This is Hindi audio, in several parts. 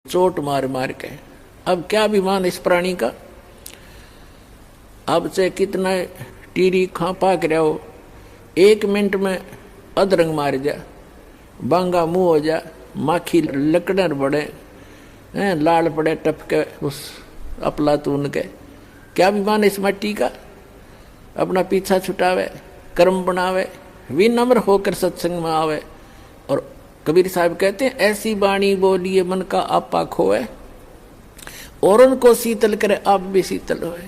चोट मार मार के। अब क्या अभिमान इस प्राणी का। अब से कितना टीरी खा पाक रहा हो, 1 मिनट में अधरंग मार जा, बांगा मुंह हो जा, माखी लकड़र बड़े लाल पड़े टपके उस अपलातून के। क्या अभिमान इस मट्टी का। अपना पीछा छुटावे, कर्म बनावे, विनम्र होकर सत्संग में आवे। और कबीर साहब कहते हैं ऐसी वाणी बोलिए मन का आपा खोए, और उनको शीतल करे आप भी शीतल होए।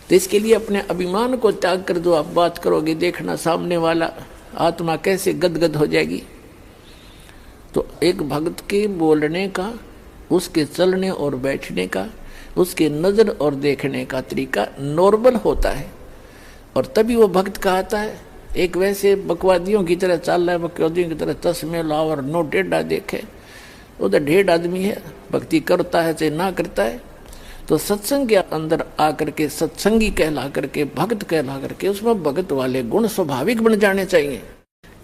तो इसके लिए अपने अभिमान को त्याग कर जो आप बात करोगे, देखना सामने वाला आत्मा कैसे गदगद हो जाएगी। तो एक भक्त के बोलने का, उसके चलने और बैठने का, उसके नजर और देखने का तरीका नॉर्मल होता है, और तभी वो भक्त कहता है। एक वैसे बकवादियों की तरह चल रहा है, बकवादियों की तरह तस्मे लाओ और नो टेढ़ा देखे, वो तो ढेढ़ आदमी है, भक्ति करता है चाहे ना करता है। तो सत्संग के अंदर आकर के सत्संगी कहला करके, भक्त कहला करके, उसमें भगत वाले गुण स्वाभाविक बन जाने चाहिए।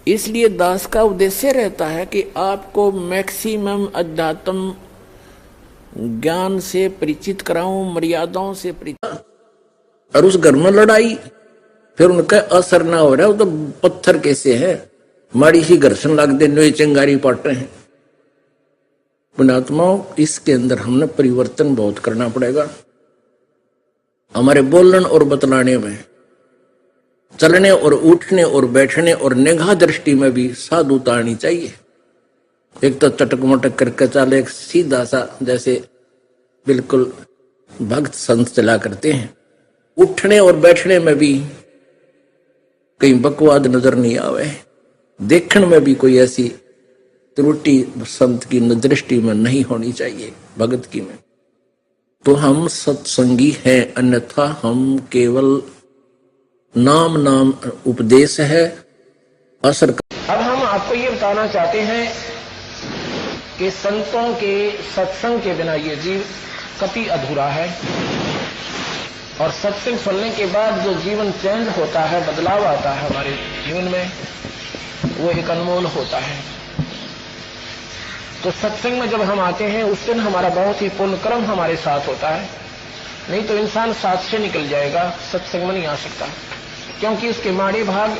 इसलिए दास का उद्देश्य रहता है कि आपको मैक्सिमम अध्यात्म ज्ञान से परिचित कराऊं, मर्यादाओं से परिचित। और उस घर में लड़ाई फिर उनका असर ना हो रहा है, वो तो पत्थर कैसे है, माड़ी सी घर्षण लग दे, नोई चिंगारी पाटे हैं। पुण्यात्माओं, इसके अंदर हमने परिवर्तन बहुत करना पड़ेगा। हमारे बोलने और बतलाने में, चलने और उठने और बैठने और निगाह दृष्टि में भी साधुता आनी चाहिए। एक तो चटक मटक करके चले, एक सीधा सा जैसे बिल्कुल भक्त संत चला करते हैं। उठने और बैठने में भी कहीं बकवाद नजर नहीं आवे, देखने में भी कोई ऐसी त्रुटि संत की दृष्टि में नहीं होनी चाहिए, भगत की में। तो हम सत्संगी हैं, अन्यथा हम केवल नाम नाम उपदेश है असर। अब हम आपको ये बताना चाहते हैं कि संतों के सत्संग के बिना ये जीव कभी अधूरा है, और सत्संग सुनने के बाद जो जीवन चेंज होता है, बदलाव आता है हमारे जीवन में, वो एक अनमोल होता है। तो सत्संग में जब हम आते हैं उस दिन हमारा बहुत ही पुण्य कर्म हमारे साथ होता है। नहीं तो इंसान साथ से निकल जाएगा, सत्संग में नहीं आ सकता, क्योंकि उसके माड़े भाग,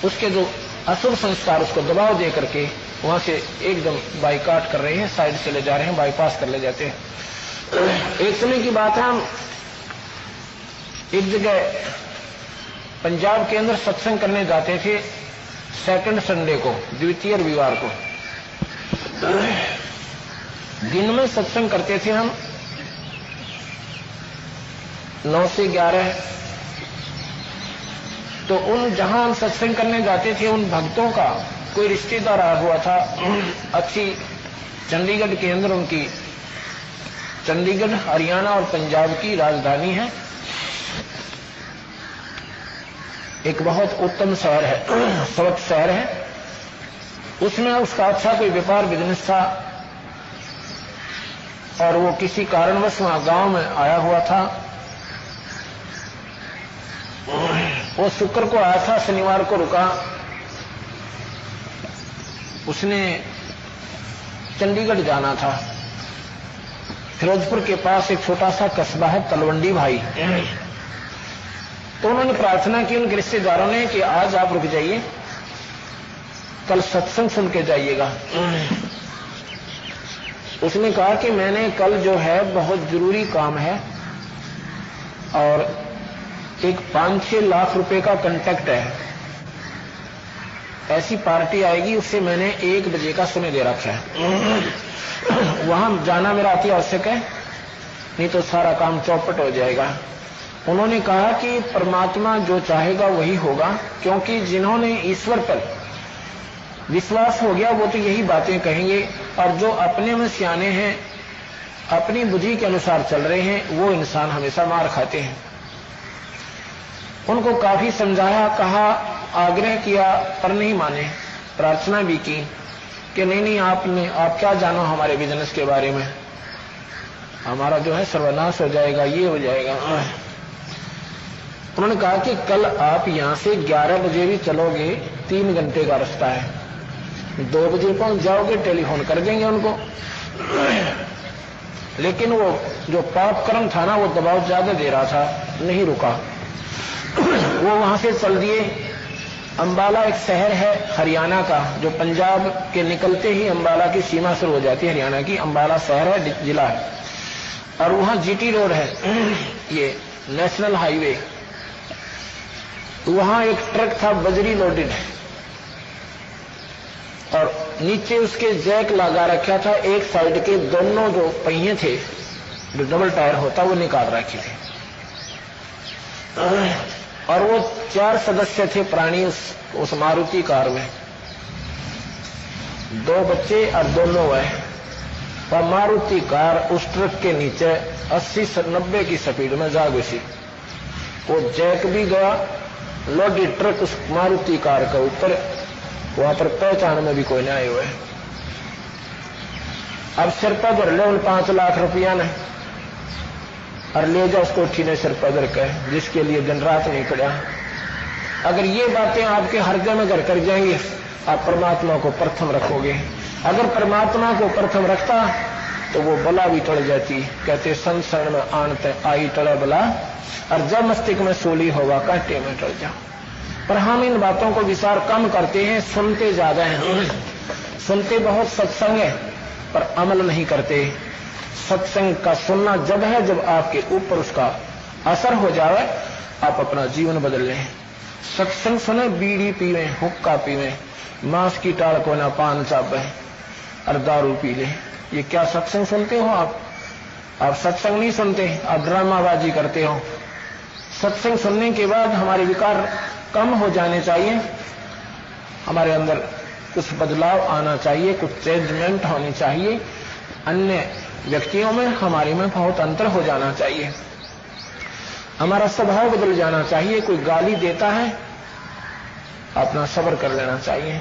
उसके जो अशुभ संस्कार उसको दबाव दे करके वहां से एकदम बाइकाट कर रहे हैं, साइड से ले जा रहे हैं, बाईपास कर ले जाते हैं। एक समय की बात है, हम एक जगह पंजाब के अंदर सत्संग करने जाते थे, सेकंड संडे को, द्वितीय रविवार को। दिन में सत्संग करते थे हम 9 से 11। तो उन जहां हम सत्संग करने जाते थे, उन भक्तों का कोई रिश्तेदार आया हुआ था। अच्छी चंडीगढ़ के अंदर उनकी, चंडीगढ़ हरियाणा और पंजाब की राजधानी है, एक बहुत उत्तम शहर है, स्वस्थ शहर है। उसमें उसका अच्छा कोई व्यापार बिजनेस था, और वो किसी कारणवश वहां गांव में आया हुआ था। वो शुक्र को आया था, शनिवार को रुका। उसने चंडीगढ़ जाना था। फिरोजपुर के पास एक छोटा सा कस्बा है तलवंडी भाई। तो उन्होंने प्रार्थना की उनके रिश्तेदारों ने कि आज आप रुक जाइए, कल सत्संग सुन के जाइएगा। उसने कहा कि मैंने कल जो है बहुत जरूरी काम है, और एक 5-6 लाख रुपए का कॉन्ट्रैक्ट है, ऐसी पार्टी आएगी, उससे मैंने 1 बजे का समय दे रखा है। वहां जाना मेरा अति आवश्यक है, नहीं तो सारा काम चौपट हो जाएगा। उन्होंने कहा कि परमात्मा जो चाहेगा वही होगा, क्योंकि जिन्होंने ईश्वर पर विश्वास हो गया वो तो यही बातें कहेंगे, और जो अपने में सियाने हैं, अपनी बुद्धि के अनुसार चल रहे हैं, वो इंसान हमेशा मार खाते हैं। उनको काफी समझाया, कहा, आग्रह किया, पर नहीं माने। प्रार्थना भी की कि नहीं, आप क्या जानो हमारे बिजनेस के बारे में, हमारा जो है सर्वनाश हो जाएगा, ये हो जाएगा। उन्होंने कहा कि कल आप यहां से 11 बजे भी चलोगे, 3 घंटे का रास्ता है, 2 बजे पहुंच जाओगे, टेलीफोन कर देंगे उनको। लेकिन वो जो पाप कर्म था ना, वो दबाव ज्यादा दे रहा था, नहीं रुका। वो वहां से चल दिए। अंबाला एक शहर है हरियाणा का, जो पंजाब के निकलते ही अंबाला की सीमा शुरू हो जाती है हरियाणा की। अंबाला शहर है, जिला है, और वहां जीटी रोड है, ये नेशनल हाईवे। वहां एक ट्रक था बजरी लोडेड, और नीचे उसके जैक लगा रखा था। एक साइड के दोनों जो पहिए थे, जो डबल टायर होता, वो निकाल रखे थे। और वो 4 सदस्य थे प्राणी उस मारुति कार में, 2 बच्चे और 2 नौवे। वह मारुति कार उस ट्रक के नीचे 80-90 की स्पीड में जा घुसी। वो जैक भी गया, लोडेड ट्रक उस मारुति कार के ऊपर। वहां पर पहचान में भी कोई नहीं आए हुए। अब सिर पर धर ले 5 लाख रुपया ने, और ले जा उसको ठीने सिर पर धर के, जिसके लिए दिन रात नहीं पड़ा। अगर ये बातें आपके हृदय में घर कर जाएंगी, आप परमात्मा को प्रथम रखोगे। अगर परमात्मा को प्रथम रखता तो वो बला भी टल जाती। कहते संसरण में आनते आई टला बला, और जब मस्तिष्क में सोली होगा कांटे में टल जा। पर हम इन बातों को विचार कम करते हैं, सुनते ज्यादा हैं। सुनते बहुत सत्संग है, पर अमल नहीं करते। सत्संग का सुनना जब है जब आपके ऊपर उसका असर हो जाए, आप अपना जीवन बदल लें। सत्संग सुने, बीड़ी पीवे, हुक्का पीवे, मांस की टाल को ना पान चापे और दारू पी ले। ये क्या सत्संग सुनते हो आप सत्संग नहीं सुनते, आप ड्रामाबाजी करते हो। सत्संग सुनने के बाद हमारे विकार कम हो जाने चाहिए, हमारे अंदर कुछ बदलाव आना चाहिए, कुछ चेंजमेंट होनी चाहिए। अन्य व्यक्तियों में हमारे में बहुत अंतर हो जाना चाहिए, हमारा स्वभाव बदल जाना चाहिए। कोई गाली देता है, अपना सब्र कर लेना चाहिए।